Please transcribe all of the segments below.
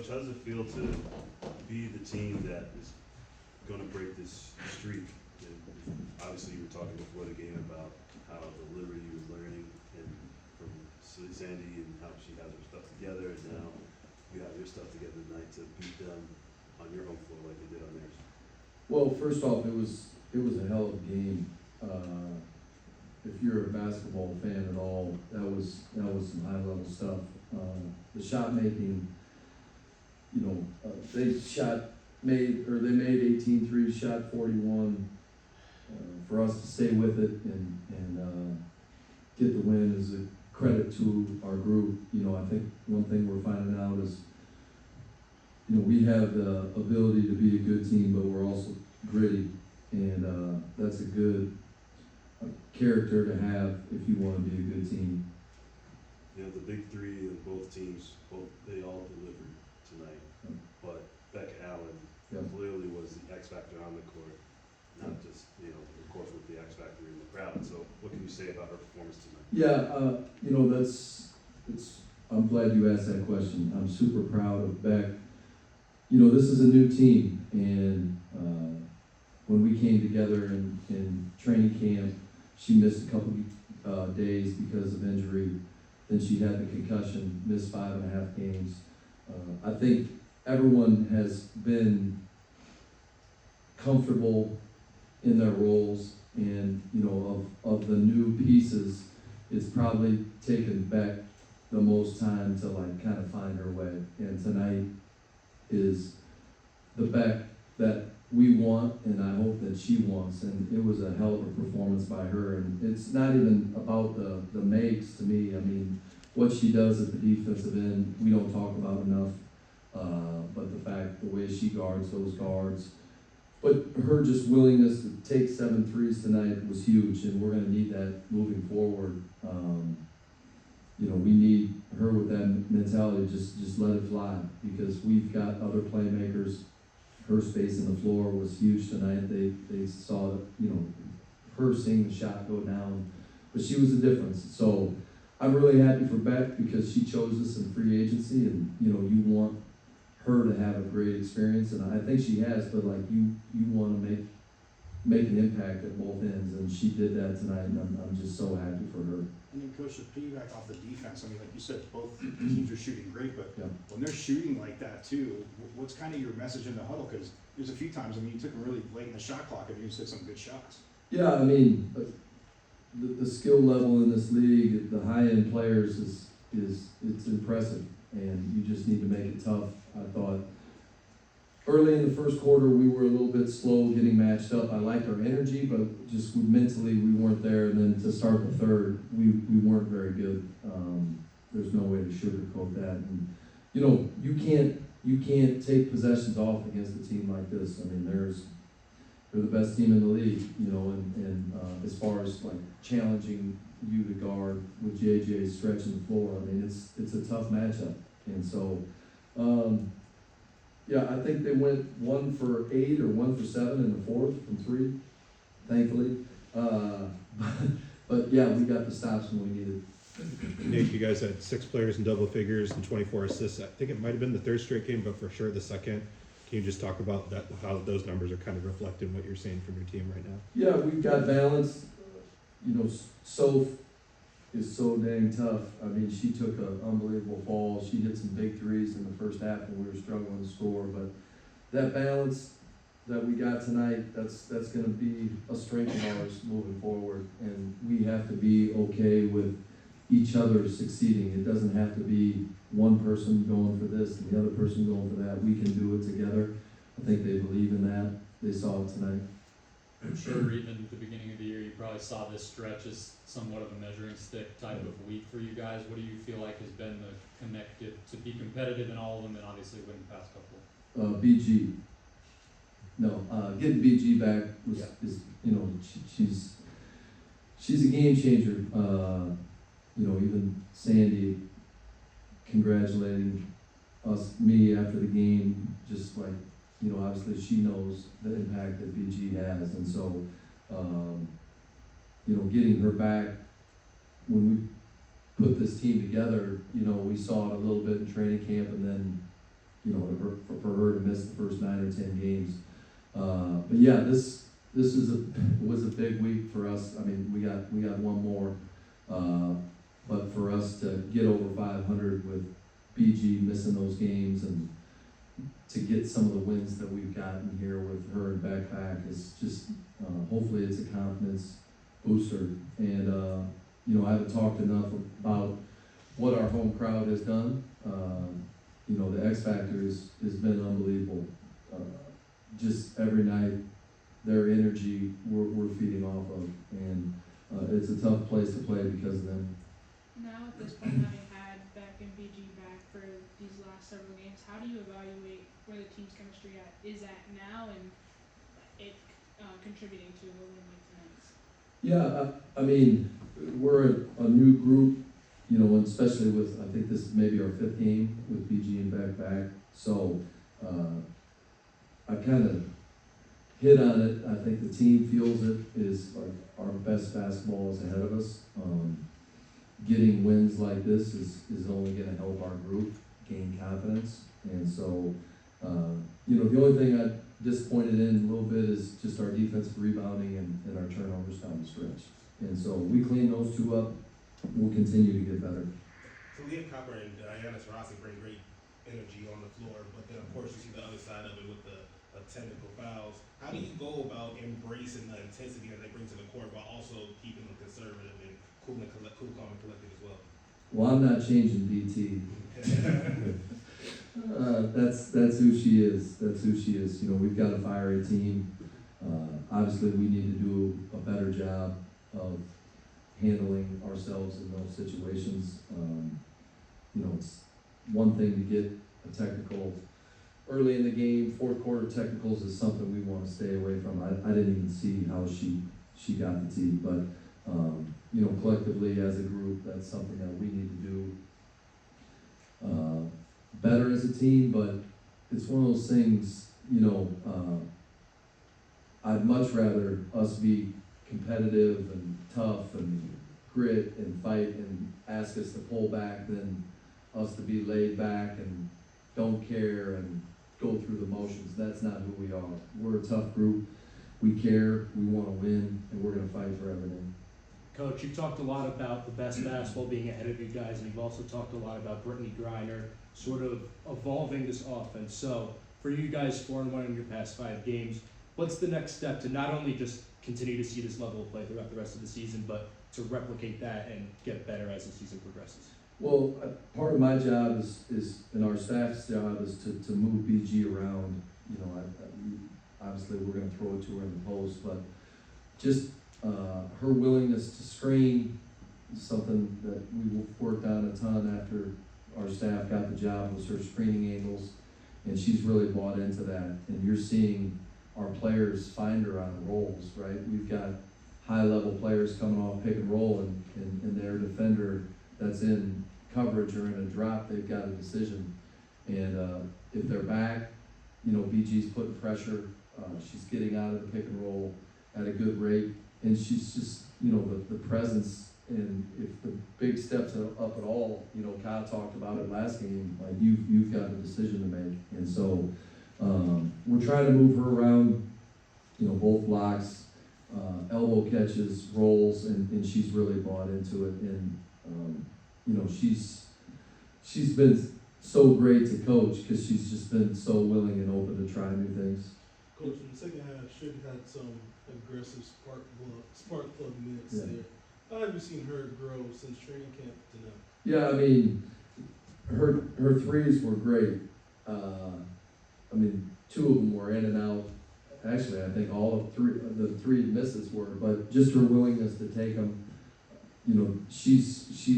Coach, how does it feel to be the team that is going to break this streak? And obviously, you were talking before the game about how the liberty you were learning and from Sandy and how she has her stuff together, and now you have your stuff together tonight to beat them on your home floor like they did on theirs. Well, first off, it was a hell of a game. If you're a basketball fan at all, that was some high level stuff. The shot making, they made 18 threes, shot 41. For us to stay with it and get the win is a credit to our group. I think one thing we're finding out is, we have the ability to be a good team, but we're also gritty, and that's a good character to have if you want to be a good team. The big three of both teams, they all delivered tonight. But Becca Allen clearly was the X factor on the court, not just, of course, with the X factor in the crowd. So what can you say about her performance tonight? Yeah, I'm glad you asked that question. I'm super proud of Beck. This is a new team, and when we came together in training camp, she missed a couple days because of injury. Then she had the concussion, missed 5.5 games. I think everyone has been comfortable in their roles, and of the new pieces, it's probably taken Beck the most time to kind of find her way. And tonight is the Beck that we want, and I hope that she wants. And it was a hell of a performance by her. And it's not even about the makes to me. I mean, what she does at the defensive end, we don't talk about enough. But the way she guards those guards. But her just willingness to take 7 threes tonight was huge, and we're going to need that moving forward. We need her with that mentality, just let it fly, because we've got other playmakers. Her space in the floor was huge tonight. They saw, her seeing the shot go down, but she was the difference. So I'm really happy for Beck because she chose us in free agency, and you want her to have a great experience, and I think she has. But you want to make an impact at both ends, and she did that tonight, and I'm just so happy for her. And then, Coach, to piggyback off the defense, like you said, both teams are shooting great, but when they're shooting like that too, what's kind of your message in the huddle? Because there's a few times, you took them really late in the shot clock, and you just hit some good shots. Yeah, the skill level in this league, the high-end players it's impressive, and you just need to make it tough. I thought early in the first quarter we were a little bit slow getting matched up. I liked our energy, but just mentally we weren't there. And then to start the third, we weren't very good. There's no way to sugarcoat that. And you can't take possessions off against a team like this. They're the best team in the league, and as far as challenging you to guard with JJ stretching the floor, it's a tough matchup. And so, I think they went 1 for 8 or 1 for 7 in the fourth from 3, thankfully. But we got the stops when we needed. Nate, you guys had 6 players in double figures and 24 assists. I think it might have been the third straight game, but for sure the second. Can you just talk about that, how those numbers are kind of reflecting what you're seeing from your team right now? Yeah, we've got balance. Soph is so dang tough. She took an unbelievable fall. She hit some big threes in the first half when we were struggling to score. But that balance that we got tonight, that's going to be a strength of ours moving forward. And we have to be okay with each other succeeding. It doesn't have to be one person going for this and the other person going for that. We can do it together. I think they believe in that. They saw it tonight. I'm sure even at the beginning of the year, you probably saw this stretch as somewhat of a measuring stick type of week for you guys. What do you feel like has been the connective to be competitive in all of them and obviously win the past couple? BG. No, getting BG back is she's a game changer. Even Sandy congratulating me after the game, just obviously she knows the impact that BG has, and so getting her back when we put this team together, we saw it a little bit in training camp, and then for her to miss the first 9 or 10 games. But yeah, this was a big week for us. I mean, we got one more, but for us to get over 500 with BG missing those games and to get some of the wins that we've gotten here with her and back is just, hopefully it's a confidence booster. And, I haven't talked enough about what our home crowd has done. The X Factor has been unbelievable. Just every night, their energy we're feeding off of. And it's a tough place to play because of them. Now at this point, having had Beck and BG back for these last several games, how do you evaluate where the team's chemistry is at now and it contributing to a win like tonight's? Yeah, I mean, we're a new group, and especially with, I think this is maybe our 5th game with BG and back. So I kind of hit on it. I think the team feels it is like our best basketball is ahead of us. Getting wins like this is only going to help our group gain confidence. And so, the only thing I'm disappointed in a little bit is just our defensive rebounding and our turnovers down the stretch. And so we clean those two up, we'll continue to get better. So Leah Copper and Diana Taurasi bring great energy on the floor, but then of course you see the other side of it with the technical fouls. How do you go about embracing the intensity that they bring to the court while also keeping them conservative and cool, calm, and collected as well? Well, I'm not changing BT. That's who she is. That's who she is. We've got a fiery team. Obviously, we need to do a better job of handling ourselves in those situations. It's one thing to get a technical early in the game. Fourth quarter technicals is something we want to stay away from. I didn't even see how she got the tee, but collectively as a group, that's something that we need to do better as a team. But it's one of those things, I'd much rather us be competitive and tough and grit and fight and ask us to pull back than us to be laid back and don't care and go through the motions. That's not who we are. We're a tough group. We care, we want to win, and we're going to fight for everything. Coach, you've talked a lot about the best basketball being ahead of you guys, and you've also talked a lot about Brittany Griner sort of evolving this offense. So, for you guys 4-1 in your past 5 games, what's the next step to not only just continue to see this level of play throughout the rest of the season, but to replicate that and get better as the season progresses? Well, part of my job is and our staff's job is to move BG around. Obviously we're going to throw it to her in the post, but just her willingness to screen is something that we worked on a ton after our staff got the job, was her screening angles, and she's really bought into that. And you're seeing our players find her on rolls, right? We've got high-level players coming off pick and roll, and their defender that's in coverage or in a drop, they've got a decision. And if they're back, BG's putting pressure. She's getting out of the pick and roll at a good rate, and she's just, the presence. And if the big steps up at all, Kyle talked about it last game. Like you've got a decision to make, and so we're trying to move her around. Both blocks, elbow catches, rolls, and she's really bought into it. And she's been so great to coach because she's just been so willing and open to try new things. Coach, in the second half, should have had some aggressive spark plug minutes there. How have you seen her grow since training camp to now? Yeah, I mean, her threes were great. 2 of them were in and out. Actually, I think all of the 3 misses were, but just her willingness to take them. She's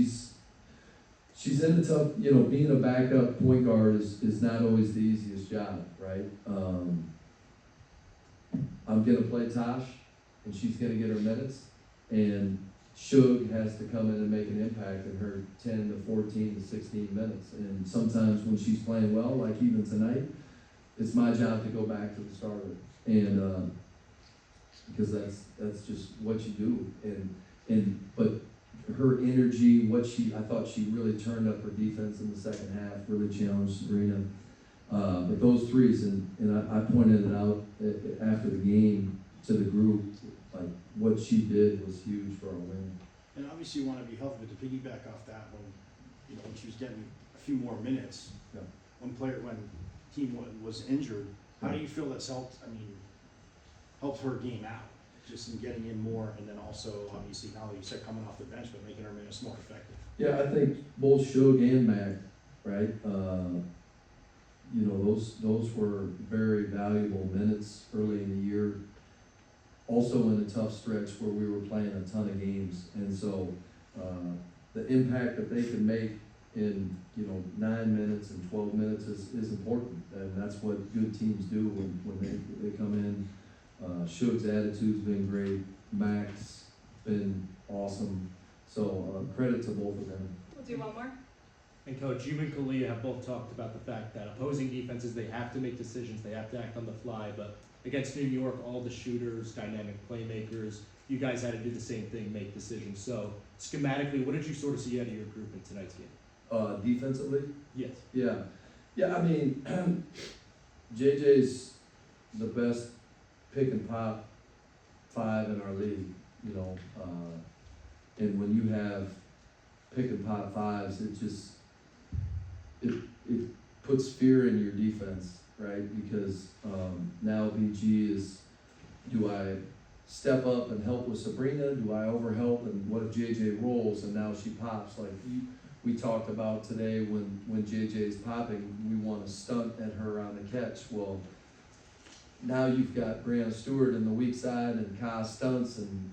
in a tough. Being a backup point guard is not always the easiest job, right? I'm gonna play Tosh, and she's gonna get her minutes, and Shug has to come in and make an impact in her 10 to 14 to 16 minutes. And sometimes when she's playing well, like even tonight, it's my job to go back to the starter. And because that's just what you do. But her energy, I thought she really turned up her defense in the second half, really challenged Sabrina. But those threes, and I pointed it out after the game to the group, like what she did was huge for our win. And obviously you wanna be healthy, but to piggyback off that, when she was getting a few more minutes, Yeah. when team was injured, how do you feel that's helped her game out? Just in getting in more, and then also, obviously, now that you said coming off the bench, but making her minutes more effective. Yeah, I think both Shug and Mac, right? Those were very valuable minutes early in the year. Also in a tough stretch where we were playing a ton of games, and so the impact that they can make in 9 minutes and 12 minutes is important, and that's what good teams do when they come in. Shug's attitude's been great. Mac's been awesome. So credit to both of them. We'll do one more. And Coach, you and Kalia have both talked about the fact that opposing defenses, they have to make decisions, they have to act on the fly, but against New York, all the shooters, dynamic playmakers, you guys had to do the same thing, make decisions. So schematically, what did you sort of see out of your group in tonight's game? Defensively? Yes. Yeah, I mean, JJ's the best pick and pop 5 in our league, and when you have pick and pop 5s, it puts fear in your defense, right? Because now BG is, do I step up and help with Sabrina? Do I overhelp? And what if JJ rolls and now she pops? Like we talked about today when JJ's popping, we want to stunt at her on the catch. Well, now you've got Brianna Stewart in the weak side and Kai stunts and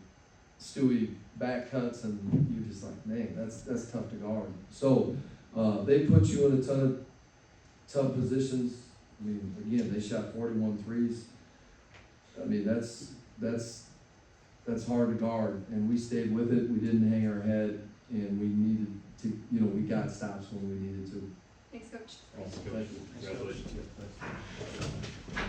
Stewie back cuts, and you're just like, man, that's tough to guard. So they put you in a ton of tough positions. I mean, again, they shot 41 threes. I mean, that's hard to guard, and we stayed with it. We didn't hang our head, and we needed to, we got stops when we needed to. Thanks, Coach. Awesome. Thank you. Congratulations. Yeah, thanks.